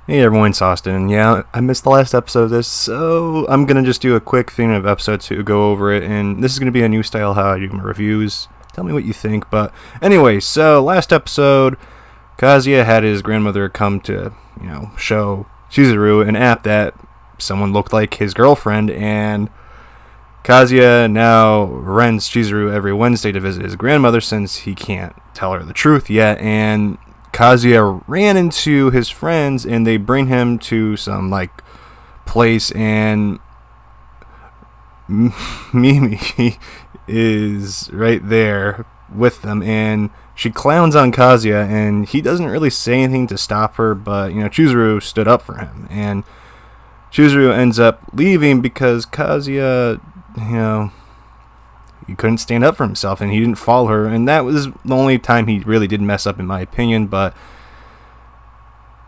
Hey everyone, it's Austin, and yeah, I missed the last episode of this, so I'm gonna just do a quick thing of episode 2, go over it, and this is gonna be a new style how I do my reviews. Tell me what you think, but anyway, so last episode, Kazuya had his grandmother come to, show Chizuru an app that someone looked like his girlfriend, and Kazuya now rents Chizuru every Wednesday to visit his grandmother since he can't tell her the truth yet, and Kazuya ran into his friends and they bring him to some place, and Mimi is right there with them, and she clowns on Kazuya, and he doesn't really say anything to stop her, but Chizuru stood up for him, and Chizuru ends up leaving because Kazuya, he couldn't stand up for himself, and he didn't follow her, and that was the only time he really did mess up, in my opinion. But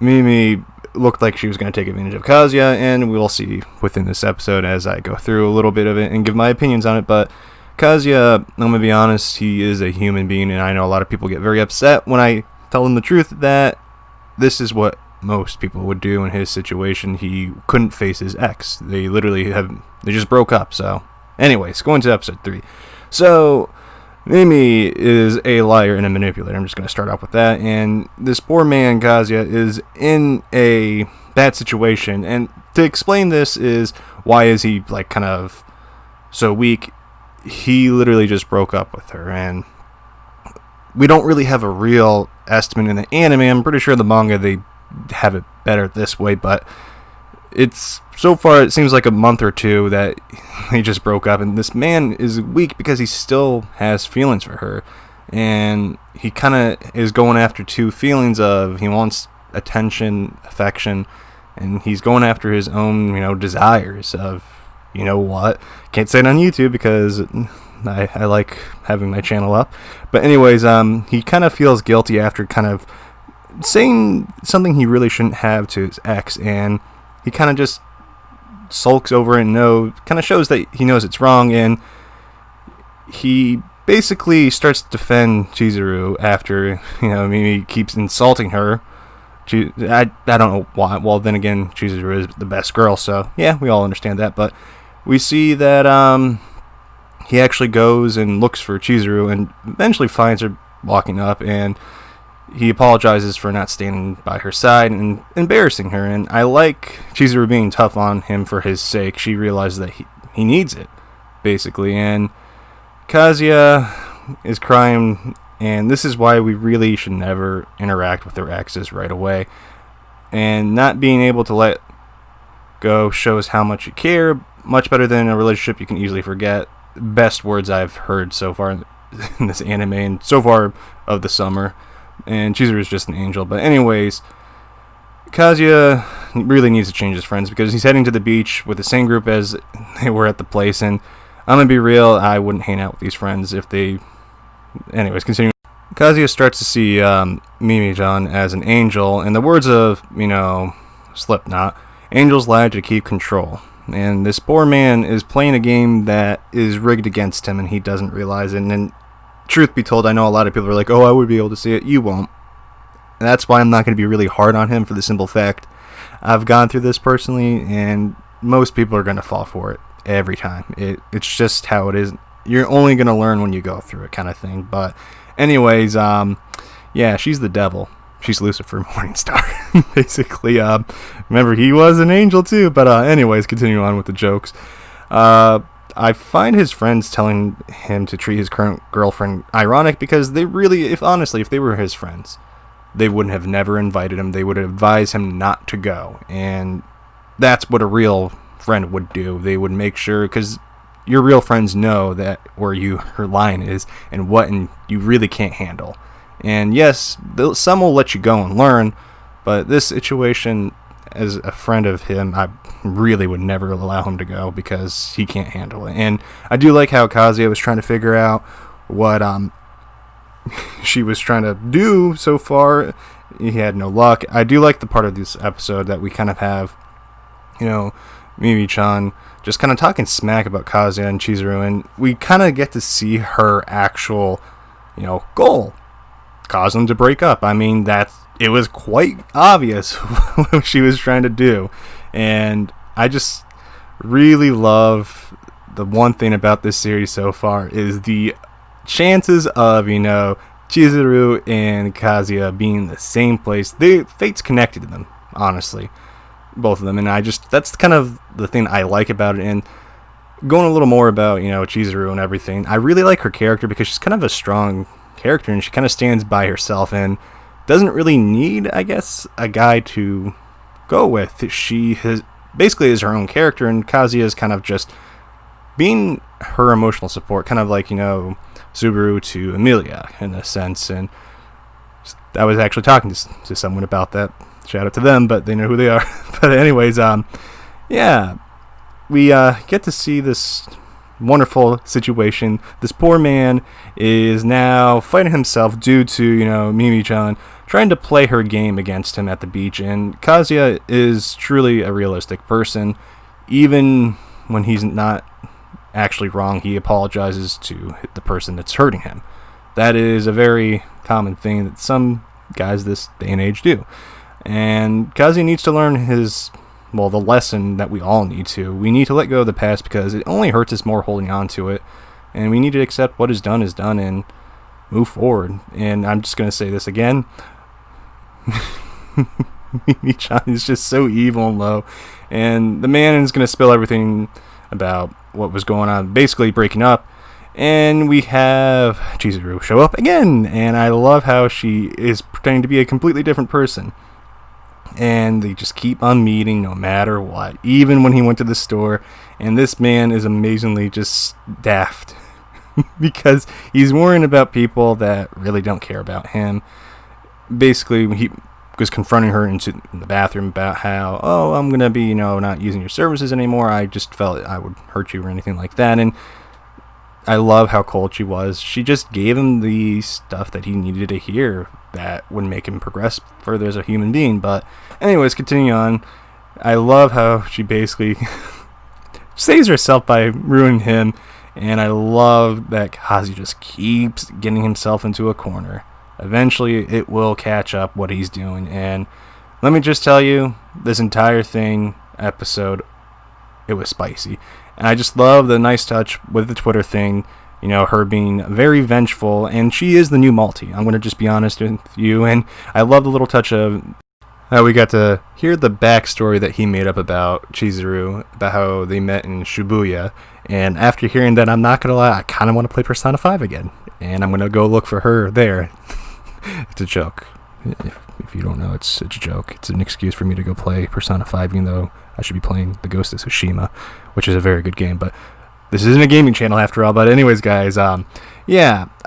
Mimi looked like she was going to take advantage of Kazuya, and we'll see within this episode as I go through a little bit of it and give my opinions on it. But Kazuya, I'm going to be honest, he is a human being, and I know a lot of people get very upset when I tell them the truth that this is what most people would do in his situation. He couldn't face his ex. They just broke up, so... Anyways, going to episode 3. So, Mimi is a liar and a manipulator. I'm just going to start off with that. And this poor man, Kazuya, is in a bad situation. And to explain this is, why is he, kind of so weak? He literally just broke up with her. And we don't really have a real estimate in the anime. I'm pretty sure the manga, they have it better this way, but... so far it seems like a month or two that they just broke up, and this man is weak because he still has feelings for her, and he kind of is going after two feelings of, he wants attention, affection, and he's going after his own, desires of, can't say it on YouTube because I like having my channel up, but anyways, he kind of feels guilty after kind of saying something he really shouldn't have to his ex, and he kind of just sulks over it and kind of shows that he knows it's wrong, and he basically starts to defend Chizuru after, Mimi keeps insulting her. I don't know why. Well, then again, Chizuru is the best girl, so yeah, we all understand that, but we see that he actually goes and looks for Chizuru and eventually finds her walking up, and he apologizes for not standing by her side and embarrassing her. And I like Chizuru being tough on him for his sake. She realizes that he needs it, basically. And Kazuya is crying, and this is why we really should never interact with our exes right away. And not being able to let go shows how much you care, much better than a relationship you can easily forget. Best words I've heard so far in this anime, and so far of the summer. And Chizuru is just an angel. But anyways, Kazuya really needs to change his friends because he's heading to the beach with the same group as they were at the place. And I'm going to be real, I wouldn't hang out with these friends if they... Anyways, continuing. Kazuya starts to see Mimi-chan as an angel. In the words of, Slipknot, angels lie to keep control. And this poor man is playing a game that is rigged against him, and he doesn't realize it. And truth be told, I know a lot of people are like, oh, I would be able to see it. You won't. And that's why I'm not going to be really hard on him, for the simple fact I've gone through this personally, and most people are going to fall for it every time. It's just how it is. You're only going to learn when you go through it, kind of thing. But anyways, yeah, she's the devil. She's Lucifer Morningstar, basically. Remember, he was an angel too. But anyways, continue on with the jokes. I find his friends telling him to treat his current girlfriend ironic, because they really, if they were his friends, they wouldn't have never invited him. They would advise him not to go. And that's what a real friend would do. They would make sure, because your real friends know that where her line is and what you really can't handle. And yes, some will let you go and learn, but this situation, as a friend of him, I really would never allow him to go because he can't handle it. And I do like how Kazuya was trying to figure out what she was trying to do so far. He had no luck. I do like the part of this episode that we kind of have, Mimi-chan just kind of talking smack about Kazuya and Chizuru, and we kind of get to see her actual, goal. Cause them to break up. I mean, it was quite obvious what she was trying to do. And I just really love the one thing about this series so far is the chances of, Chizuru and Kazuya being in the same place. Fate's connected to them, honestly. Both of them. And that's kind of the thing I like about it. And going a little more about, Chizuru and everything, I really like her character because she's kind of a strong character and she kind of stands by herself and doesn't really need, I guess, a guy to go with. She basically is her own character, and Kazuya is kind of just being her emotional support, kind of like, Subaru to Emilia in a sense. And I was actually talking to someone about that. Shout out to them, but they know who they are. But anyways, we get to see this wonderful situation. This poor man is now fighting himself due to, Mimi-chan trying to play her game against him at the beach. And Kazuya is truly a realistic person. Even when he's not actually wrong, he apologizes to the person that's hurting him. That is a very common thing that some guys this day and age do. And Kazuya needs to learn the lesson that we all need to. We need to let go of the past because it only hurts us more holding on to it. And we need to accept what is done and move forward. And I'm just going to say this again. Mimi-chan is just so evil and low. And the man is going to spill everything about what was going on, basically breaking up. And we have Chizuru show up again. And I love how she is pretending to be a completely different person. And they just keep on meeting no matter what, even when he went to the store. And this man is amazingly just daft because he's worrying about people that really don't care about him. Basically, he was confronting her in the bathroom about how, I'm going to be, not using your services anymore. I just felt I would hurt you or anything like that. And I love how cold she was. She just gave him the stuff that he needed to hear that would make him progress further as a human being. But anyways, continuing on, I love how she basically saves herself by ruining him. And I love that Kazuya just keeps getting himself into a corner. Eventually, it will catch up what he's doing. And let me just tell you, this entire episode, it was spicy. And I just love the nice touch with the Twitter thing, her being very vengeful. And she is the new Malty. I'm going to just be honest with you. And I love the little touch of how we got to hear the backstory that he made up about Chizuru, about how they met in Shibuya. And after hearing that, I'm not going to lie, I kind of want to play Persona 5 again. And I'm going to go look for her there. It's a joke. If you don't know, it's a joke. It's an excuse for me to go play Persona 5, even though I should be playing The Ghost of Tsushima, which is a very good game. But this isn't a gaming channel after all. But anyways, guys, I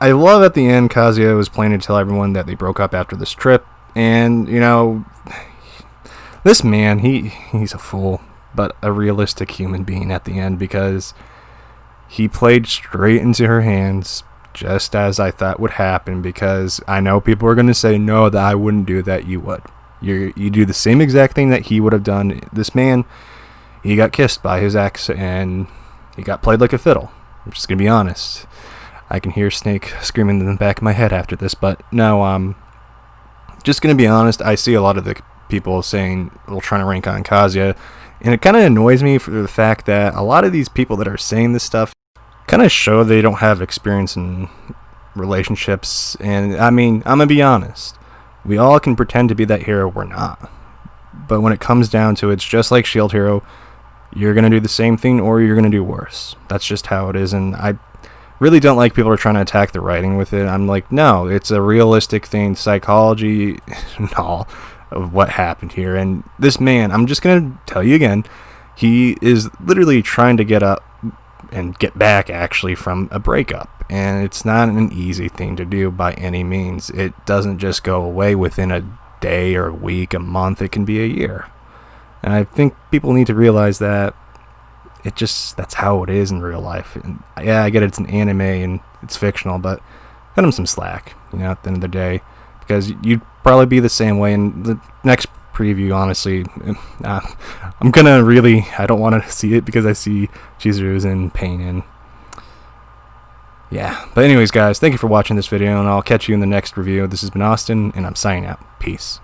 love at the end Kazuya was planning to tell everyone that they broke up after this trip. And, this man, he's a fool, but a realistic human being at the end because he played straight into her hands, just as I thought would happen, because I know people are going to say, no, that I wouldn't do that. You would. You do the same exact thing that he would have done. This man, he got kissed by his ex, and he got played like a fiddle. I'm just going to be honest. I can hear Snake screaming in the back of my head after this, but no, just going to be honest, I see a lot of the people saying, trying to rank on Kazuya, and it kind of annoys me for the fact that a lot of these people that are saying this stuff kind of show they don't have experience in relationships. And I mean, I'm gonna be honest, we all can pretend to be that hero we're not, but when it comes down to it, it's just like Shield Hero. You're gonna do the same thing or you're gonna do worse. That's just how it is. And I really don't like people are trying to attack the writing with it. I'm like, no, it's a realistic thing, psychology and all of what happened here. And this man, I'm just gonna tell you again, he is literally trying to get up and get back actually from a breakup, and it's not an easy thing to do by any means. It doesn't just go away within a day or a week, a month. It can be a year. And I think people need to realize that that's how it is in real life. And yeah, I get it, it's an anime and it's fictional, but cut him some slack, at the end of the day, because you'd probably be the same way. In the next preview, honestly, I'm gonna I don't want to see it because I see Chizuru's in pain, and Yeah, but anyways, guys, thank you for watching this video, and I'll catch you in the next review. This has been Austin, and I'm signing out. Peace.